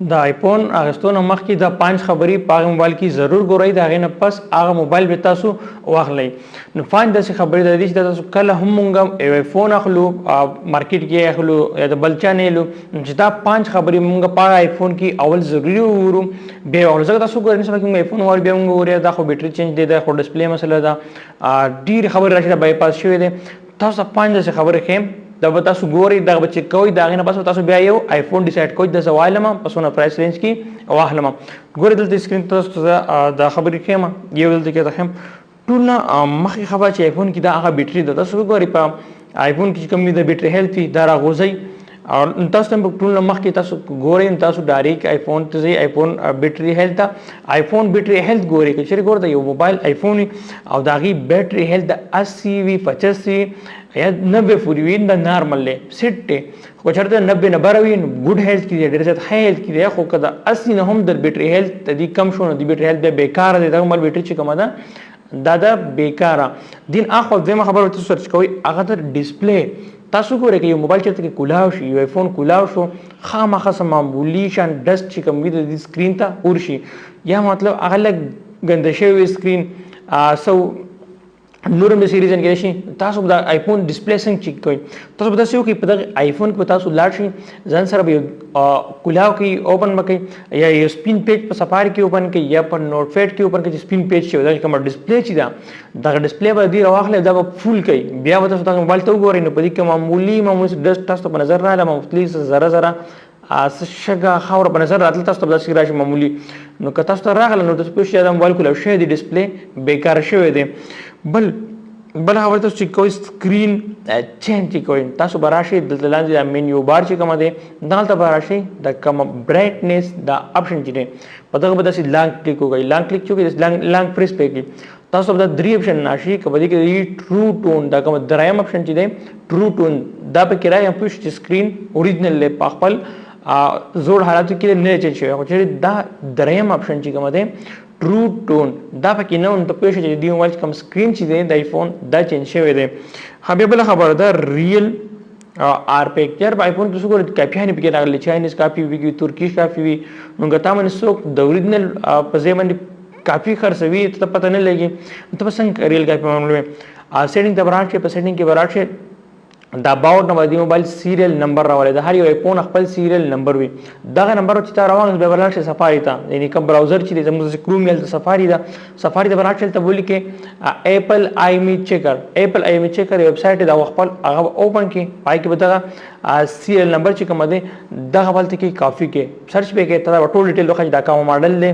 د آیفون اخیستو نه مخکې دا 5 خبرې په هغه موبایل کې ضرور ګورئ، د هغې نه پس هغه موبایل به تاسو واخلئ. نو 5 داسې خبرې د دې چې تاسو کله هم مونږ یو آیفون اخلو مارکیټ کې اخلو یا د بل چا نه اخلو، چې دا 5 خبرې مونږ په آیفون کې اول ضروري وګورو بیا واخلو. ځکه تاسو ګورئ سبا کې مونږ آیفون واخلو بیا مونږ وګورئ دا خو بیټري چینج دی، دا خو ډسپلې مسله ده، ډېرې خبرې راشي دا بایپاس شوی دی. تاسو ته 5 داسې خبرې ښیم دا به تاسو ګورئ، دغه به چک کوئ، د هغې نه پس تاسو بیا یو آیفون ډیسایډ کوئ د زه واخلم په څونه پرایس رینج کې واخلم. ګورئ دلته سکرین ته تاسو ته دا خبرې ښیم، یو دلته کې ته ښیم ټول نه مخکې خبره چې آیفون کې دا هغه بیټري ده. تاسو وګورئ په آیفون کې چې کوم د بیټري هیلث وي دا راغورځئ او تاسو ته ټول نه مخکې تاسو ګورئ تاسو ډایرکټ آیفون ته ځئ، آیفون بیټري هیلث ته آیفون بیټري هیلث ګورئ. که چېرې ګورئ یو موبایل آیفون وي او د هغې بیټري هیلث د 80 وي 85 وي یا 90 پورې وي دا نارمل دی سیټ دی. خو چېرته 90 نه بره وي نو ګوډ هیلث کې دی، ډېر زیات های هیلث کې دی. خو که د 80 نه هم د بیټري هیلث د دې کم شو نو د بیټري هیلث بیا بیکاره دی، دغه موبایل بیټري چې کومه ده دا ده بیکاره. دین اخوا دویمه خبره تاسو سرچ کوئ هغه د ډسپلې. تاسو ګورئ که یو موبایل چېرته کې کولاو شي، یو آیفون کولاو شو، خامخا څه معمولي شان ډسټ چې کوم وي د دې سکرین ته ورشي، یا مطلب هغه لږ ګنده شوی وي سکرین نور هم داسې ریزن کېدای شي. تاسو به د آیفون ډسپلې څنګه چیک کوئ؟ تاسو به داسې وکړئ په دغه آیفون کې به تاسو لاړ شئ، ځان سره به یو کولاو کوئ اوپن به کوئ، یا یو سپین پیج په سفاري کې اوپن کوئ یا په نوټ پیډ کې اوپن کوئ چې سپین پیج چې دغه کومه ډسپلې چې ده دغه ډسپلې به دې راواخلئ دا به فول کوئ. بیا به تاسو دغه موبایل ته وګورئ نو په دې کې معمولي ډسټ تاسو ته په نظر راغله، معمولي ذره ذره شګه خاوره په نظر راتله تاسو ته به داسې راشي معمولي. نو که تاسو ته راغله نو تاسو پوه شئ دا موبایل کولاو شوی دی، ډسپلې بیکاره شوی دی. بل خبره تاسو چیک کوئ سکرین چینج چیک کوئ. تاسو به راشئ دلته لاندې دا مینیو بار چې کومه دی دغلته به راشئ د کومه برایټنس دا اپشن چې دی په دغه به داسې لانګ کلیک وکړئ. لانګ کلیک چې وکړئ لانګ پریس پې کړئ تاسو ته دا 3 اپشن راشي. که په دې کې ټرو ټون دا کومه دریم اپشن چې دی ټرو ټون دا پکې راغی پوه شئ چې سکرین اوریجنل دی په خپل زوړ حالاتو کې نه چینج شوی. خو چې دا دریم اپشن چې کومه دی ټرو ټون دا پکې نه نو ته پوه شئ چې دې موبایل چې کوم سکرین چې دی د آیفون دا چینج شوی دی. بیا بله خبره ده ریل آر پکچر په آیفون کې څه ګورئ کاپیانې پکې راغلي، چاینیز کاپي وي ترکیش کاپي وي. نو که تا باندې څوک د اوریجنل په ځای باندې کاپي خرڅوي ته پته نه لګي ته به څنګه ریل کاپي معلوموي. سیټینګ ته به راشئ، په سیټینګ کې به راشئ دا باوټ نه د موبایل سیریل نمبر راولئ. د هر یو آیفون خپل سیریل نمبر وي، دغه نمبر چې تا راواخلې بیا به لاړ شئ سفاري ته، یعنې کوم براوزر چې دی زموږ کروم یا سفاري ده، سفاري ته به لاړ شئ هلته به ولیکئ ایپل آی می چیکر. ایپل آی می چیکر یو ویبسایټ دی دا خپل هغه به اوپن کړي، پای کې به دغه سیریل نمبر چې کومه دی دغه به هلته کې کافي کې سرچ به کړئ، ته به ټول ډیټیل وښایي دا کومه ماډل دی،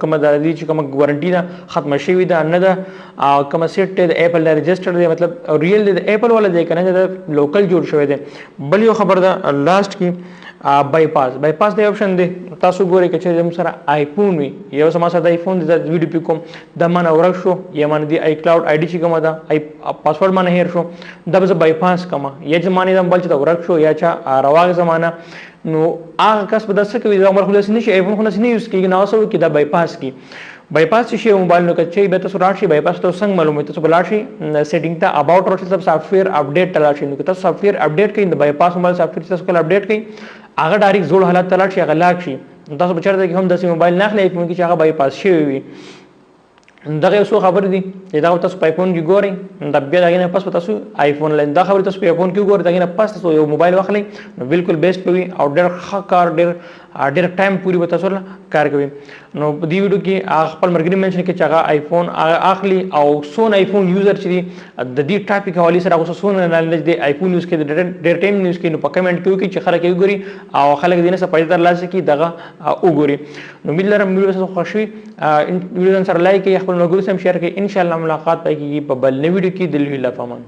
کومه د دې چې کومه وارنټي ده ختمه شوې ده نه ده، کومه سیټ دی د ایپل نه رجسټر دی مطلب ریل دی د ایپل والا دی که نه د لوکل جوړ شوی دی. بل یو خبر ده لاست کې بایپاس دی اپشن دی. تاسو ګورئ که چېرې زموږ سره آیفون وي یو زما سره د آیفون دی دا ویډیو پې کوم دا مانه ورک شو یا مانه د آی کلاوډ آی ډي چې کومه ده پاسورډ مانه هیر شو دا به زه بایپاس کومه یا چې مانه دا موبایل چې دا ورک شو یا چا رواغ زمانه نو هغه کس به دا څه کوي دا عمر خو داسې نه شي آیفون خو داسې نه یوز کېږي نو هغه څه وکړي دا بایپاس کړي. بایپاس شي موبایل نو که چې بیا تاسو لاړ شئ بایپاس ته څنګه معلوموي تاسو به لاړ شئ سیټینګ ته اباوټ راشئ تاسو سافټویر اپډیټ ته لاړ شئ. نو که تاسو سافټویر اپډیټ کړئ د بایپاس موبایل سافټویر چې تاسو کله اپډیټ کړئ هغه ډایرکټ زوړ حالت ته لاړ شي هغه لاک شي. تاسو به چېرته کې هم داسې موبایل نه اخلئ آیفون کې چې هغه بایپاس شوی وي. دغه یو څو خبرې دي چې دا تاسو په آیفون کې ګورئ دا بیا د هغې نه پس به تاسو آیفون لین دا خبرې تاسو په آیفون کې وګورئ د هغې نه پس تاسو یو موبایل واخلئ نو بالکل بیسټ به وي او ډېر ښه کار ډېر ټایم پورې به تاسو کار کوي. نو په دې ویډیو کې هغه خپل ملګري منشن کړي چې هغه آیفون اخلي او څونه آیفون یوزر چې دي د دې ټاپک حوالې سره هغه څونه نالج دی آیفون یوز کوي ډېر ټایم یوز کوي. نو په کمنټ کې وکړي چې خلک یې وګوري او خلک دې نه څه فایده ترلاسه کړي دغه وګوري. نو امید لرم ویډیو تاسو خوښ وي، ویډیو ځان سره لایک کړئ، خپل ملګرو سره هم شیر کړئ. ان شاء الله ملاقات پای کېږي په بل نوې ویډیو کې. د الله پامان.